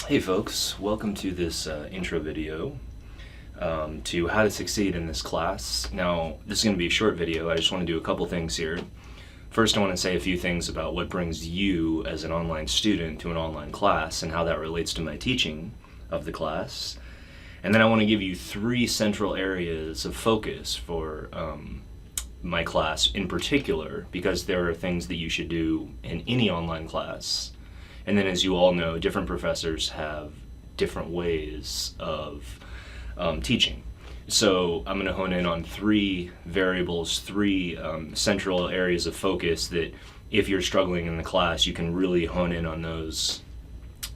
Hey folks, welcome to this intro video to how to succeed in this class. Now, this is going to be a short video. I just want to do a couple things here. First, I want to say a few things about what brings you as an online student to an online class and how that relates to my teaching of the class. And then I want to give you three central areas of focus for my class in particular, because there are things that you should do in any online class. And then, as you all know, different professors have different ways of teaching. So I'm going to hone in on three variables, three central areas of focus that if you're struggling in the class, you can really hone in on those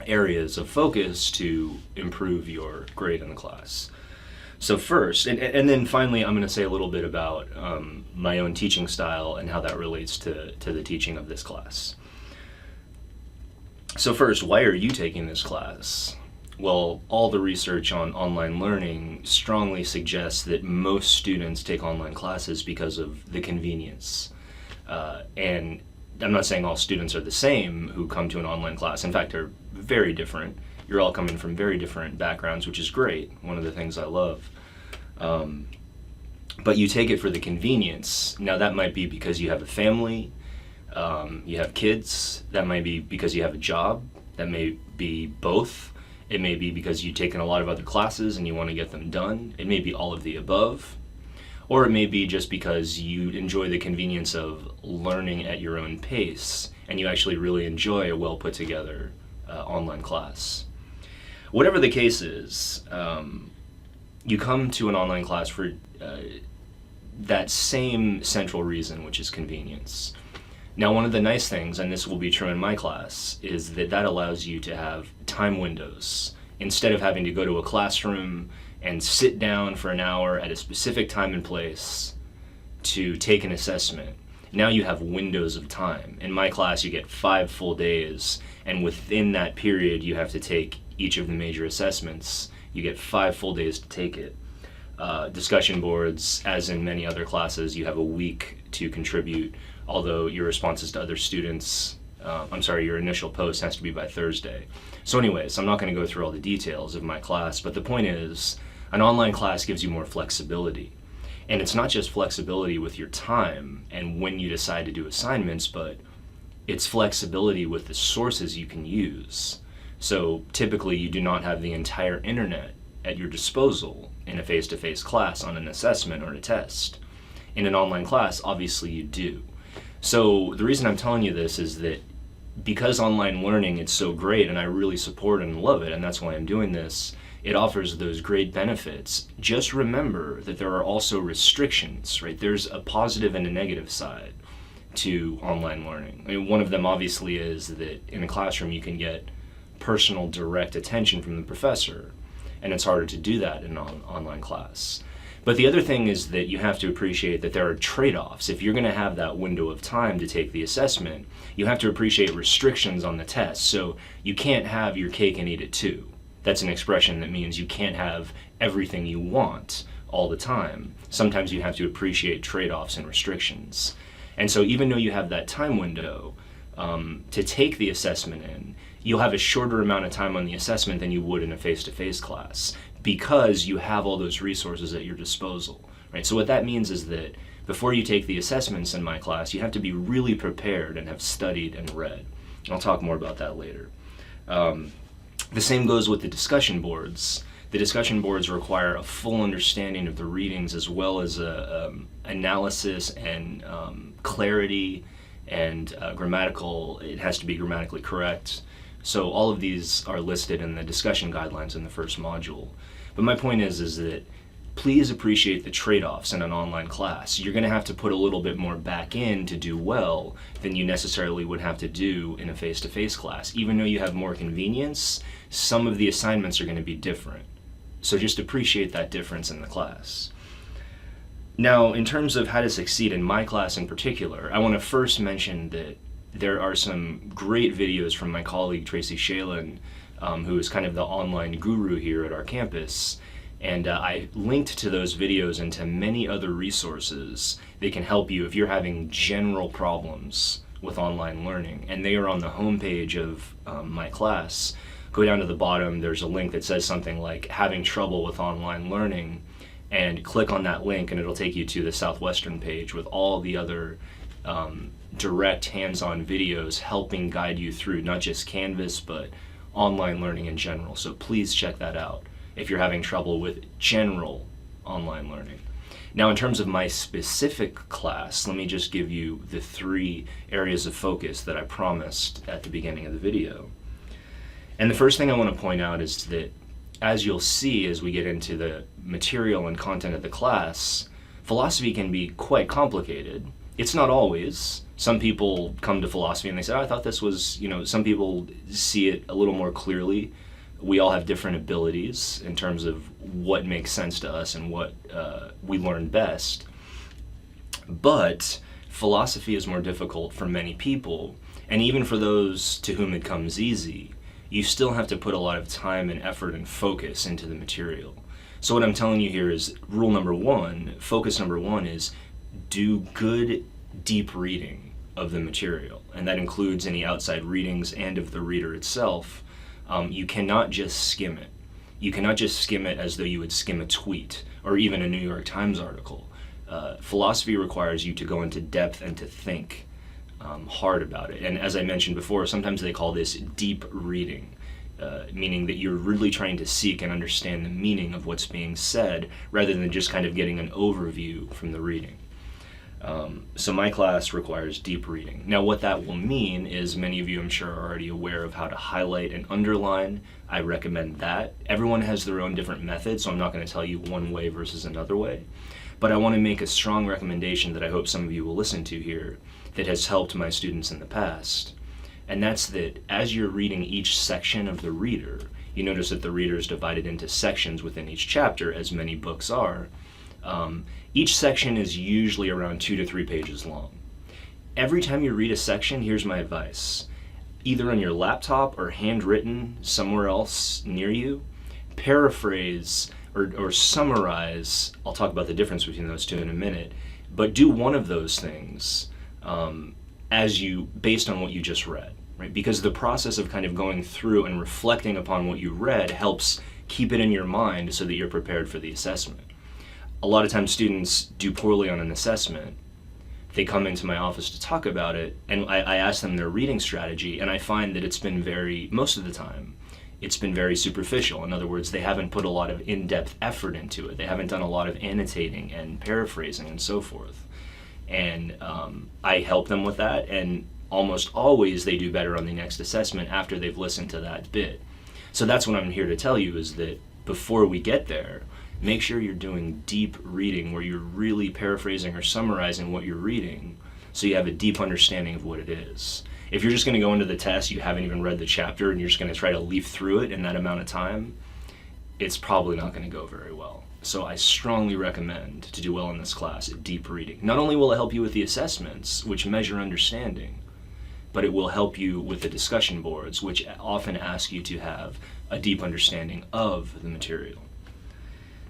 areas of focus to improve your grade in the class. So first, and then finally, I'm going to say a little bit about my own teaching style and how that relates to the teaching of this class. So first, why are you taking this class? Well, all the research on online learning strongly suggests that most students take online classes because of the convenience. And I'm not saying all students are the same who come to an online class. In fact, they're very different. You're all coming from very different backgrounds, which is great. One of the things I love. But you take it for the convenience. Now, that might be because you have a family. You have kids. That might be because you have a job. That may be both. It may be because you've taken a lot of other classes and you want to get them done. It may be all of the above. Or it may be just because you enjoy the convenience of learning at your own pace and you actually really enjoy a well put together online class. Whatever the case is, you come to an online class for that same central reason, which is convenience. Now, one of the nice things, and this will be true in my class, is that allows you to have time windows. Instead of having to go to a classroom and sit down for an hour at a specific time and place to take an assessment, now you have windows of time. In my class, you get 5 full days, and within that period, you have to take each of the major assessments. You get 5 full days to take it. Discussion boards, as in many other classes, you have a week to contribute, although your responses to other students, your initial post has to be by Thursday. So anyways, I'm not going to go through all the details of my class, but the point is, an online class gives you more flexibility. And it's not just flexibility with your time and when you decide to do assignments, but it's flexibility with the sources you can use. So typically you do not have the entire internet at your disposal in a face-to-face class on an assessment or a test. In an online class, obviously you do. So the reason I'm telling you this is that because online learning is so great and I really support and love it, and that's why I'm doing this, it offers those great benefits. Just remember that there are also restrictions, right? There's a positive and a negative side to online learning. I mean, one of them obviously is that in a classroom you can get personal direct attention from the professor, and it's harder to do that in an online class. But the other thing is that you have to appreciate that there are trade-offs. If you're going to have that window of time to take the assessment, you have to appreciate restrictions on the test. So you can't have your cake and eat it too. That's an expression that means you can't have everything you want all the time. Sometimes you have to appreciate trade-offs and restrictions. And so even though you have that time window to take the assessment in, you'll have a shorter amount of time on the assessment than you would in a face-to-face class, because you have all those resources at your disposal, right? So what that means is that before you take the assessments in my class, you have to be really prepared and have studied and read. I'll talk more about that later. The same goes with the discussion boards. The discussion boards require a full understanding of the readings as well as analysis and clarity and grammatical. It has to be grammatically correct. So all of these are listed in the discussion guidelines in the first module. But my point is that please appreciate the trade-offs in an online class. You're going to have to put a little bit more back in to do well than you necessarily would have to do in a face-to-face class. Even though you have more convenience, some of the assignments are going to be different. So just appreciate that difference in the class. Now, in terms of how to succeed in my class in particular, I want to first mention that there are some great videos from my colleague Tracy Shalen, who is kind of the online guru here at our campus. And I linked to those videos and to many other resources that can help you if you're having general problems with online learning. And they are on the homepage of my class go down to the bottom, there's a link that says something like having trouble with online learning, and click on that link and it'll take you to the Southwestern page with all the other direct hands-on videos helping guide you through not just Canvas but online learning in general. So please check that out if you're having trouble with general online learning. Now, in terms of my specific class, let me just give you the 3 areas of focus that I promised at the beginning of the video. And the first thing I want to point out is that, as you'll see as we get into the material and content of the class, philosophy can be quite complicated. It's not always. Some people come to philosophy and they say, oh, I thought this was, some people see it a little more clearly. We all have different abilities in terms of what makes sense to us and what we learn best. But philosophy is more difficult for many people, and even for those to whom it comes easy, you still have to put a lot of time and effort and focus into the material. So what I'm telling you here is rule number 1, focus number 1 is do good, deep reading of the material, and that includes any outside readings and of the reader itself. You cannot just skim it. You cannot just skim it as though you would skim a tweet or even a New York Times article. Philosophy requires you to go into depth and to think hard about it. And as I mentioned before, sometimes they call this deep reading, meaning that you're really trying to seek and understand the meaning of what's being said rather than just kind of getting an overview from the reading. So my class requires deep reading. Now what that will mean is many of you, I'm sure, are already aware of how to highlight and underline. I recommend that. Everyone has their own different methods, so I'm not going to tell you one way versus another way. But I want to make a strong recommendation that I hope some of you will listen to here that has helped my students in the past. And that's that as you're reading each section of the reader, you notice that the reader is divided into sections within each chapter, as many books are. Each section is usually around 2 to 3 pages long. Every time you read a section, here's my advice. Either on your laptop or handwritten somewhere else near you, paraphrase or summarize. I'll talk about the difference between those two in a minute, but do one of those things based on what you just read, right? Because the process of kind of going through and reflecting upon what you read helps keep it in your mind so that you're prepared for the assessment. A lot of times students do poorly on an assessment. They come into my office to talk about it, and I ask them their reading strategy, and I find that most of the time, it's been very superficial. In other words, they haven't put a lot of in-depth effort into it. They haven't done a lot of annotating and paraphrasing and so forth. And I help them with that, and almost always they do better on the next assessment after they've listened to that bit. So that's what I'm here to tell you, is that before we get there, make sure you're doing deep reading where you're really paraphrasing or summarizing what you're reading so you have a deep understanding of what it is. If you're just going to go into the test, you haven't even read the chapter, and you're just going to try to leaf through it in that amount of time, it's probably not going to go very well. So I strongly recommend, to do well in this class, deep reading. Not only will it help you with the assessments, which measure understanding, but it will help you with the discussion boards, which often ask you to have a deep understanding of the material.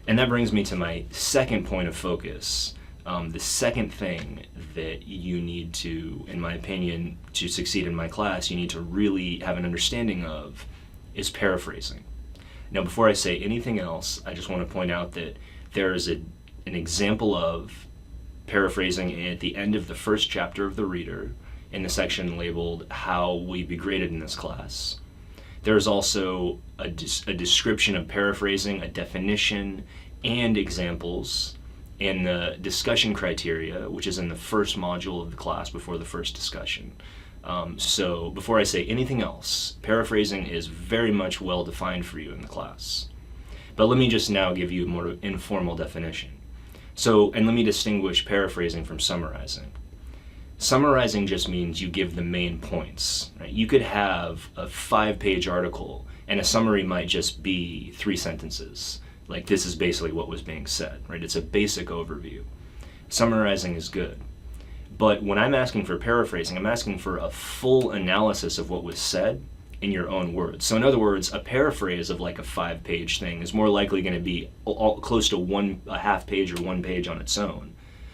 And that brings me to my second point of focus. The second thing that you need to, in my opinion, to succeed in my class, you need to really have an understanding of is paraphrasing. Now, before I say anything else, I just want to point out that there is an example of paraphrasing at the end of the first chapter of the reader in the section labeled How Will You Be Graded in This Class. There's also a description of paraphrasing, a definition, and examples in the discussion criteria, which is in the first module of the class before the first discussion. So before I say anything else, paraphrasing is very much well defined for you in the class. But let me just now give you a more informal definition. And let me distinguish paraphrasing from summarizing. Summarizing just means you give the main points, right? You could have a 5-page article and a summary might just be 3 sentences. Like, this is basically what was being said, right? It's a basic overview. Summarizing is good. But when I'm asking for paraphrasing, I'm asking for a full analysis of what was said in your own words. So in other words, a paraphrase of like a 5-page thing is more likely going to be close to a half page or 1 page on its own.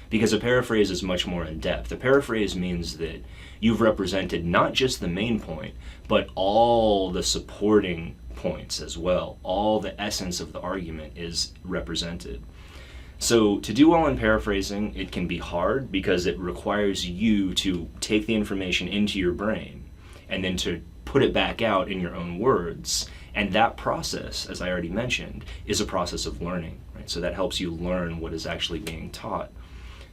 because a paraphrase is much more in depth. A paraphrase means that you've represented not just the main point, but all the supporting points as well. All the essence of the argument is represented. So to do well in paraphrasing, it can be hard because it requires you to take the information into your brain and then to put it back out in your own words. And that process, as I already mentioned, is a process of learning, right? So that helps you learn what is actually being taught.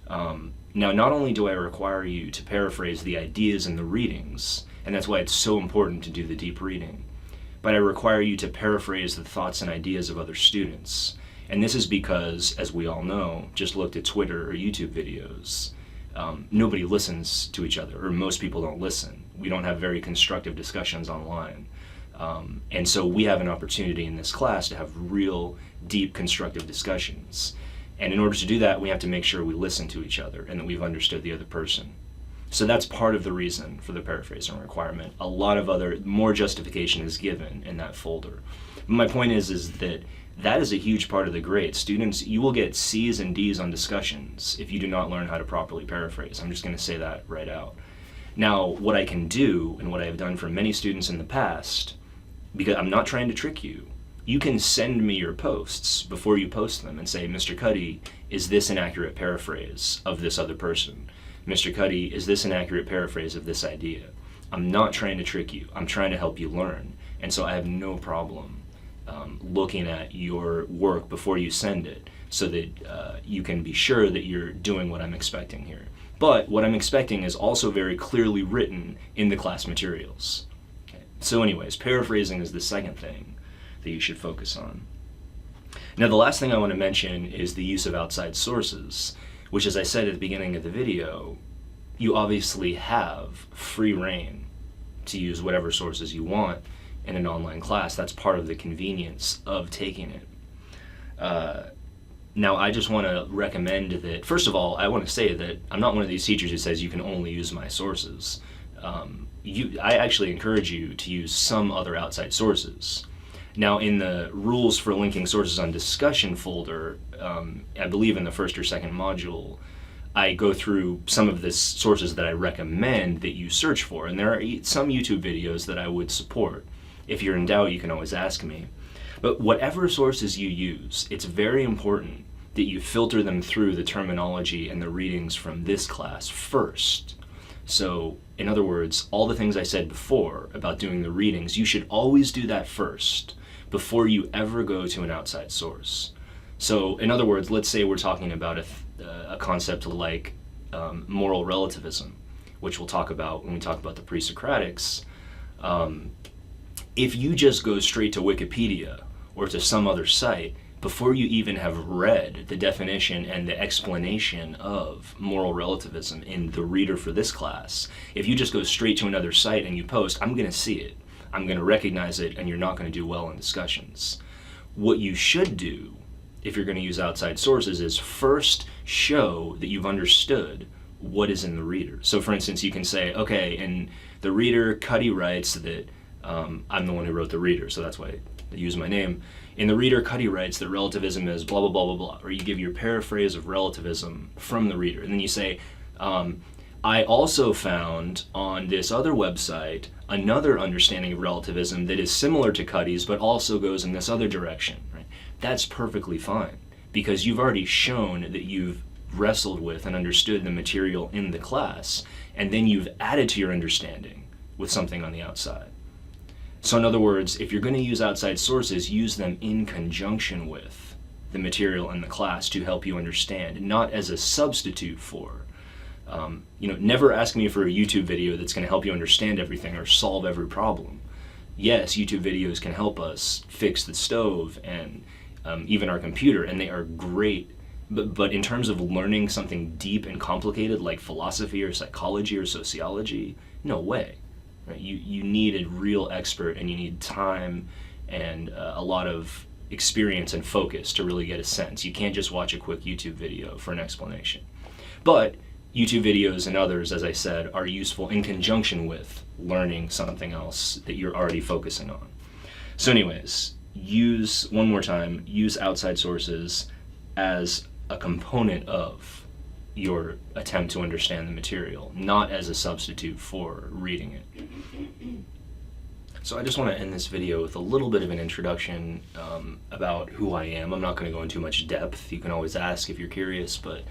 Now, not only do I require you to paraphrase the ideas in the readings, and that's why it's so important to do the deep reading, but I require you to paraphrase the thoughts and ideas of other students. And this is because, as we all know, just looked at Twitter or YouTube videos, nobody listens to each other, or most people don't listen. We don't have very constructive discussions online. And so we have an opportunity in this class to have real, deep, constructive discussions. And in order to do that, we have to make sure we listen to each other and that we've understood the other person. So that's part of the reason for the paraphrasing requirement. A lot of more justification is given in that folder. My point is that that is a huge part of the grade. Students, you will get C's and D's on discussions if you do not learn how to properly paraphrase. I'm just going to say that right out. Now, what I can do, and what I have done for many students in the past, because I'm not trying to trick you, you can send me your posts before you post them and say, Mr. Cuddy, is this an accurate paraphrase of this other person? Mr. Cuddy, is this an accurate paraphrase of this idea? I'm not trying to trick you. I'm trying to help you learn. And so I have no problem looking at your work before you send it so that you can be sure that you're doing what I'm expecting here. But what I'm expecting is also very clearly written in the class materials. Okay. So anyways, paraphrasing is the second thing that you should focus on. Now, the last thing I want to mention is the use of outside sources, which, as I said at the beginning of the video, you obviously have free reign to use whatever sources you want in an online class. That's part of the convenience of taking it. Now, I just want to recommend that, first of all, I want to say that I'm not one of these teachers who says you can only use my sources. I actually encourage you to use some other outside sources. Now, in the rules for linking sources on discussion folder, I believe in the first or second module, I go through some of the sources that I recommend that you search for. And there are some YouTube videos that I would support. If you're in doubt, you can always ask me. But whatever sources you use, it's very important that you filter them through the terminology and the readings from this class first. So, in other words, all the things I said before about doing the readings, you should always do that first before you ever go to an outside source. So, in other words, let's say we're talking about a concept like moral relativism, which we'll talk about when we talk about the pre-Socratics. If you just go straight to Wikipedia or to some other site before you even have read the definition and the explanation of moral relativism in the reader for this class, if you just go straight to another site and you post, I'm going to see it, I'm going to recognize it, and you're not going to do well in discussions. What you should do, if you're going to use outside sources, is first show that you've understood what is in the reader. So for instance, you can say, okay, in the reader, Cuddy writes that, I'm the one who wrote the reader, so that's why I use my name. In the reader, Cuddy writes that relativism is blah, blah, blah, blah, blah, or you give your paraphrase of relativism from the reader. And then you say, I also found on this other website another understanding of relativism that is similar to Cuddy's, but also goes in this other direction. Right? That's perfectly fine, because you've already shown that you've wrestled with and understood the material in the class, and then you've added to your understanding with something on the outside. So in other words, if you're going to use outside sources, use them in conjunction with the material in the class to help you understand, not as a substitute for. Never ask me for a YouTube video that's going to help you understand everything or solve every problem. Yes, YouTube videos can help us fix the stove and even our computer, and they are great. But in terms of learning something deep and complicated like philosophy or psychology or sociology, no way. Right? You need a real expert, and you need time and a lot of experience and focus to really get a sense. You can't just watch a quick YouTube video for an explanation. But YouTube videos and others, as I said, are useful in conjunction with learning something else that you're already focusing on. So anyways, use outside sources as a component of your attempt to understand the material, not as a substitute for reading it. So I just want to end this video with a little bit of an introduction about who I am. I'm not going to go into much depth. You can always ask if you're curious, but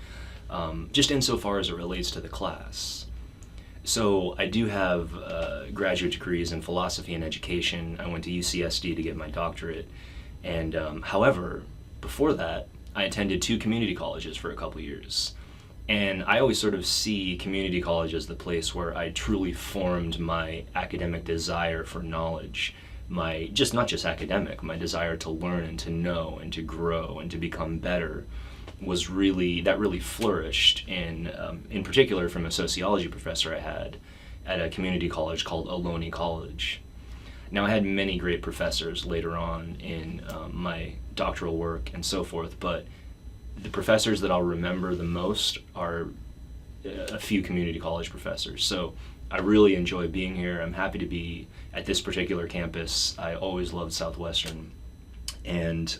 just insofar as it relates to the class. So I do have graduate degrees in philosophy and education. I went to UCSD to get my doctorate. And however, before that, I attended 2 community colleges for a couple years. And I always sort of see community college as the place where I truly formed my academic desire for knowledge. My, not just academic, my desire to learn and to know and to grow and to become better that really flourished in particular from a sociology professor I had at a community college called Ohlone College. Now, I had many great professors later on in my doctoral work and so forth, but the professors that I'll remember the most are a few community college professors. So I really enjoy being here. I'm happy to be at this particular campus. I always loved Southwestern. And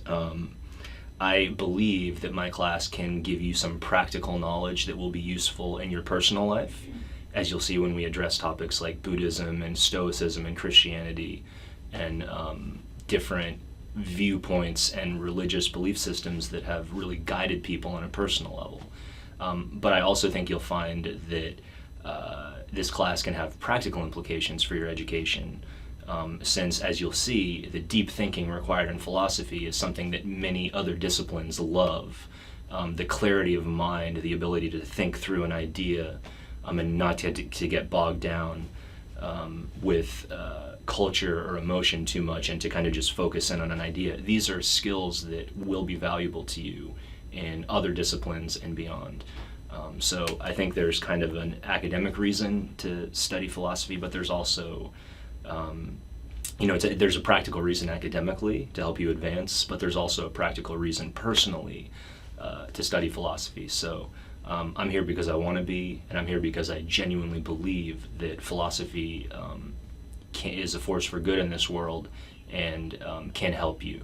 I believe that my class can give you some practical knowledge that will be useful in your personal life, as you'll see when we address topics like Buddhism and Stoicism and Christianity and different viewpoints and religious belief systems that have really guided people on a personal level. But I also think you'll find that this class can have practical implications for your education, since, as you'll see, the deep thinking required in philosophy is something that many other disciplines love. The clarity of mind, the ability to think through an idea, and not to get bogged down with culture or emotion too much, and to kind of just focus in on an idea. These are skills that will be valuable to you in other disciplines and beyond. So I think there's kind of an academic reason to study philosophy, but there's also, there's a practical reason academically to help you advance, but there's also a practical reason personally to study philosophy. So I'm here because I want to be, and I'm here because I genuinely believe that philosophy is a force for good in this world and can help you.